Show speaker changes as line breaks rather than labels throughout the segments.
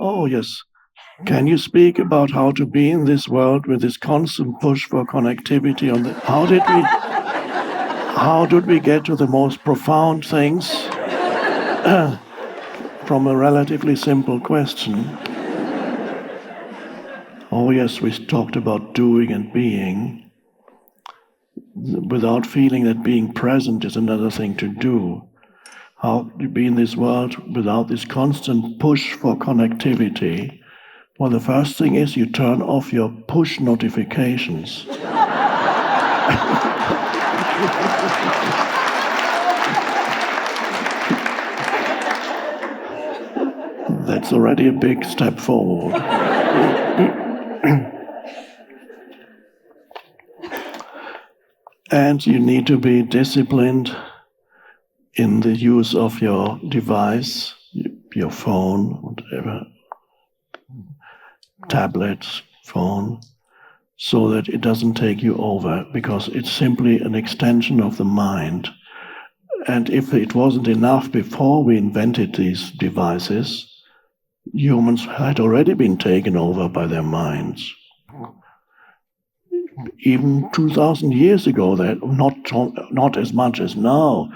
Oh, yes. Can you speak about how to be in this world with this constant push for connectivity? How did we get to the most profound things from a relatively simple question? Oh, yes, we talked about doing and being, without feeling that being present is another thing to do. How to be in this world without this constant push for connectivity? Well, the first thing is you turn off your push notifications. That's already a big step forward. And you need to be disciplined in the use of your device, your phone, whatever, tablet, phone, so that it doesn't take you over, because it's simply an extension of the mind. And if it wasn't enough before we invented these devices, humans had already been taken over by their minds. Even 2,000 years ago, that not as much as now,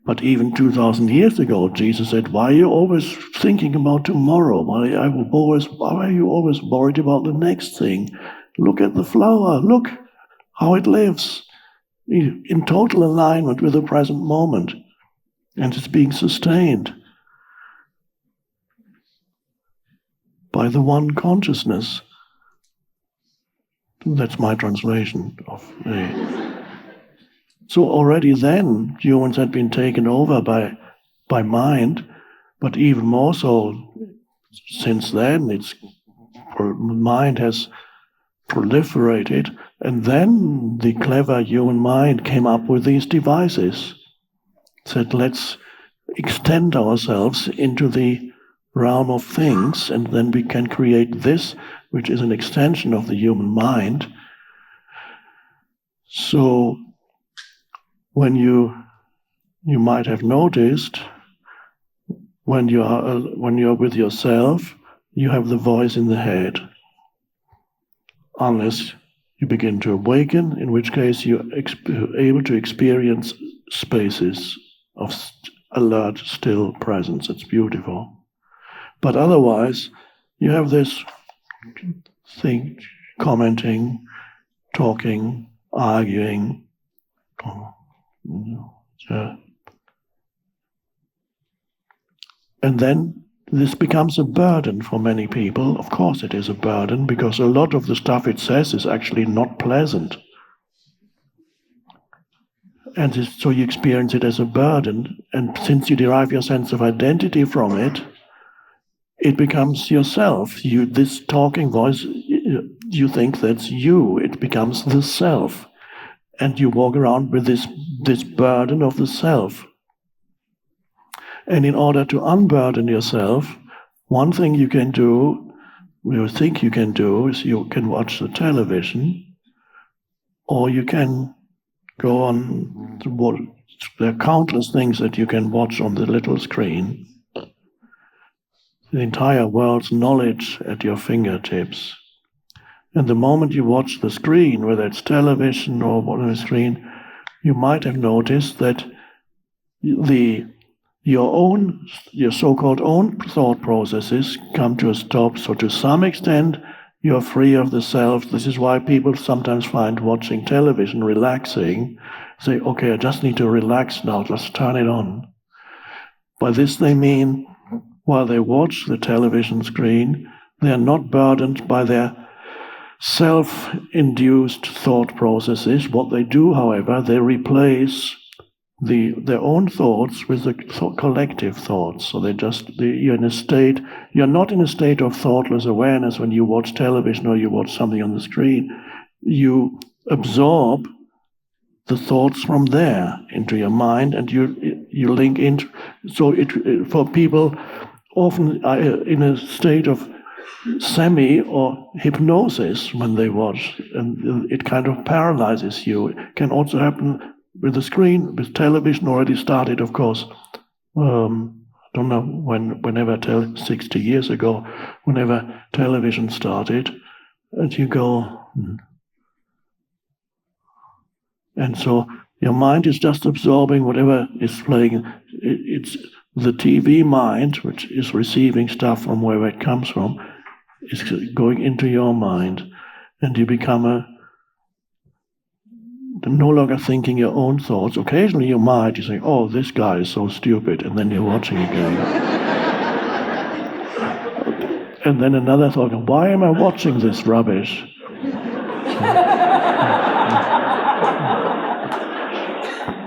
but even 2,000 years ago, Jesus said, "Why are you always thinking about tomorrow? Why are you always worried about the next thing? Look at the flower. Look how it lives in total alignment with the present moment, and it's being sustained by the one consciousness." That's my translation of the. So already then, humans had been taken over by mind, but even more so since then, mind has proliferated, and then the clever human mind came up with these devices. Said, let's extend ourselves into the realm of things, and then we can create this, which is an extension of the human mind. So when you might have noticed, when you're with yourself, you have the voice in the head, unless you begin to awaken, in which case you're able to experience spaces of alert, still presence. It's beautiful. But otherwise, you have this thing, commenting, talking, arguing. And then this becomes a burden for many people. Of course it is a burden, because a lot of the stuff it says is actually not pleasant. And so you experience it as a burden, and since you derive your sense of identity from it, it becomes yourself. This talking voice, you think that's you. It becomes the self. And you walk around with this burden of the self. And in order to unburden yourself, one thing you can do, you think you can do, is you can watch the television, or you can go on to watch. There are countless things that you can watch on the little screen. The entire world's knowledge at your fingertips. And the moment you watch the screen, whether it's television or on a screen, you might have noticed that your so-called own thought processes come to a stop. So to some extent, you're free of the self. This is why people sometimes find watching television relaxing. Say, okay, I just need to relax now, let's turn it on. By this they mean, while they watch the television screen, they are not burdened by their self-induced thought processes. What they do, however, they replace their own thoughts with the collective thoughts. So you're not in a state of thoughtless awareness when you watch television or you watch something on the screen. You absorb the thoughts from there into your mind, and you link into. So for people often in a state of semi or hypnosis when they watch, and it kind of paralyzes you. It can also happen with the screen, with television already started, of course, don't know whenever 60 years ago, whenever television started, and you go, and so your mind is just absorbing whatever is playing. It's the TV mind, which is receiving stuff from wherever it comes from, is going into your mind, and you become no longer thinking your own thoughts. Occasionally you might, you say, oh, this guy is so stupid, and then you're watching again. And then another thought, why am I watching this rubbish?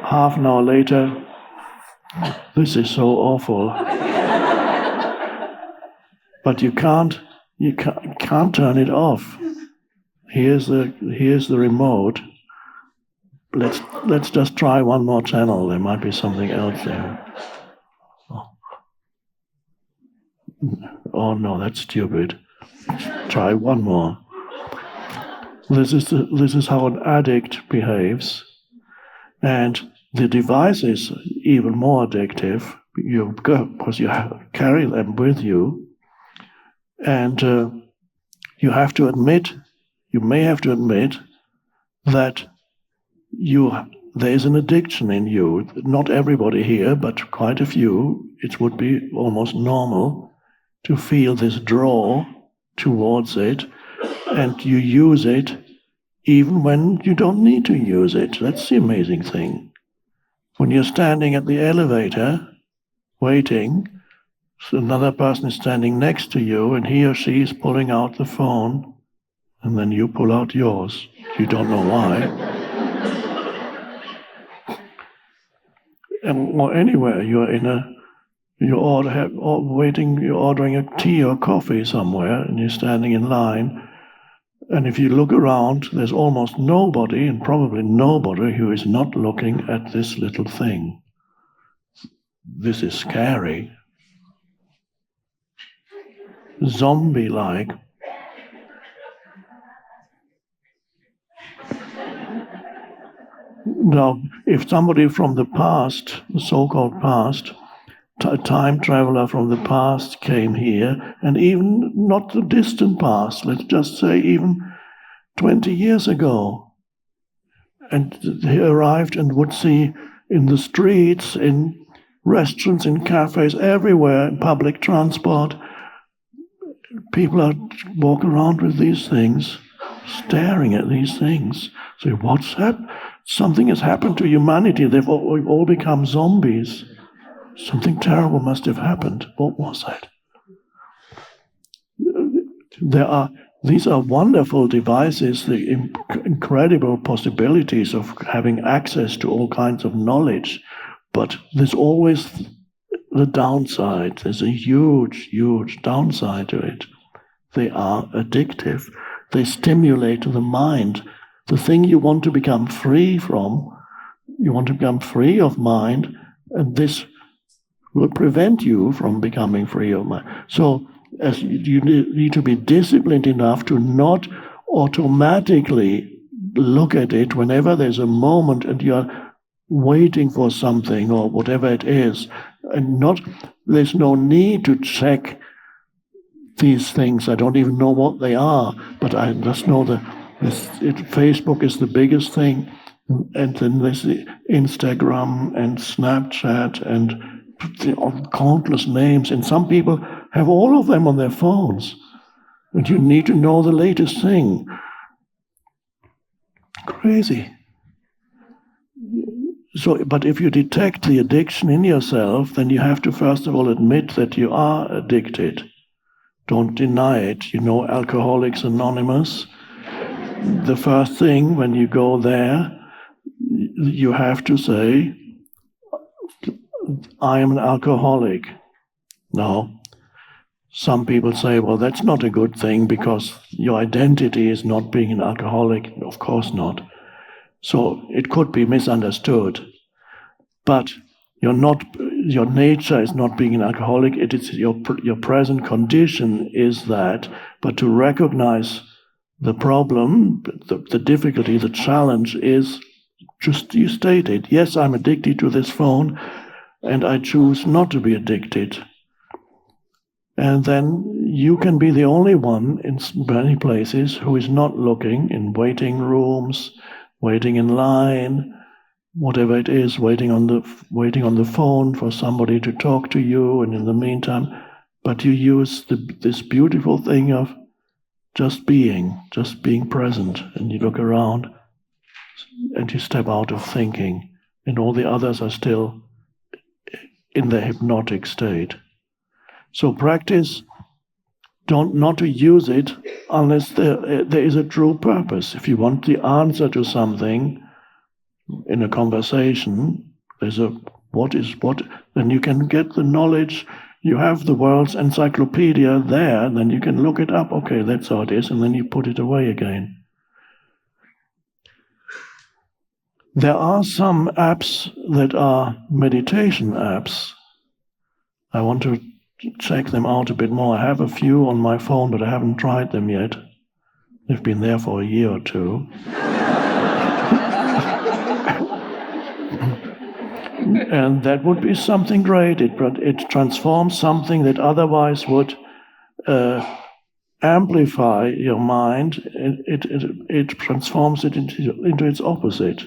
Half an hour later, this is so awful. But you can't turn it off. Here's the remote. Let's just try one more channel. There might be something else there. Oh no, that's stupid. Try one more. This is how an addict behaves, and the device is even more addictive. Because you carry them with you, and you may have to admit that there is an addiction in you. Not everybody here, but quite a few. It would be almost normal to feel this draw towards it, and you use it even when you don't need to use it. That's the amazing thing. When you're standing at the elevator, waiting, so another person is standing next to you, and he or she is pulling out the phone, and then you pull out yours. You don't know why. Or anywhere you're ordering a tea or coffee somewhere, and you're standing in line, and if you look around, there's almost nobody, and probably nobody, who is not looking at this little thing. This is scary. Zombie-like. Now, if somebody from the past, the so-called past, a time traveler from the past came here, and even not the distant past, let's just say even 20 years ago, and he arrived and would see in the streets, in restaurants, in cafes, everywhere, in public transport, people are walking around with these things, staring at these things. Say, what's happened? Something has happened to humanity. We've all become zombies. Something terrible must have happened. What was that? These are wonderful devices, the incredible possibilities of having access to all kinds of knowledge, but there's always the downside. There's a huge, huge downside to it. They are addictive. They stimulate the mind. The thing you want to become free from, you want to become free of mind, and this will prevent you from becoming free of mind. So as you need to be disciplined enough to not automatically look at it whenever there's a moment and you're waiting for something or whatever it is, and there's no need to check these things. I don't even know what they are, but I just know that Facebook is the biggest thing, and then there's the Instagram and Snapchat and countless names, and some people have all of them on their phones, and you need to know the latest thing. Crazy. So, but if you detect the addiction in yourself, then you have to first of all admit that you are addicted. Don't deny it. You know Alcoholics Anonymous? The first thing when you go there, you have to say, I am an alcoholic. Now, some people say, well, that's not a good thing because your identity is not being an alcoholic. Of course not. So it could be misunderstood. But your nature is not being an alcoholic. It is your present condition is that. But to recognize the problem, the difficulty, the challenge is just you stated. Yes, I'm addicted to this phone. and I choose not to be addicted. And then you can be the only one in many places who is not looking in waiting rooms, waiting in line, whatever it is, waiting on the phone for somebody to talk to you, and in the meantime, but you use this beautiful thing of just being present, and you look around, and you step out of thinking, and all the others are still in the hypnotic state. So practice not to use it unless there is a true purpose. If you want the answer to something in a conversation, there's a what is what, then you can get the knowledge. You have the world's encyclopedia there, then you can look it up. Okay, that's how it is, and then you put it away again. There are some apps that are meditation apps. I want to check them out a bit more. I have a few on my phone, but I haven't tried them yet. They've been there for a year or two. And that would be something great. It transforms something that otherwise would amplify your mind. It transforms it into its opposite.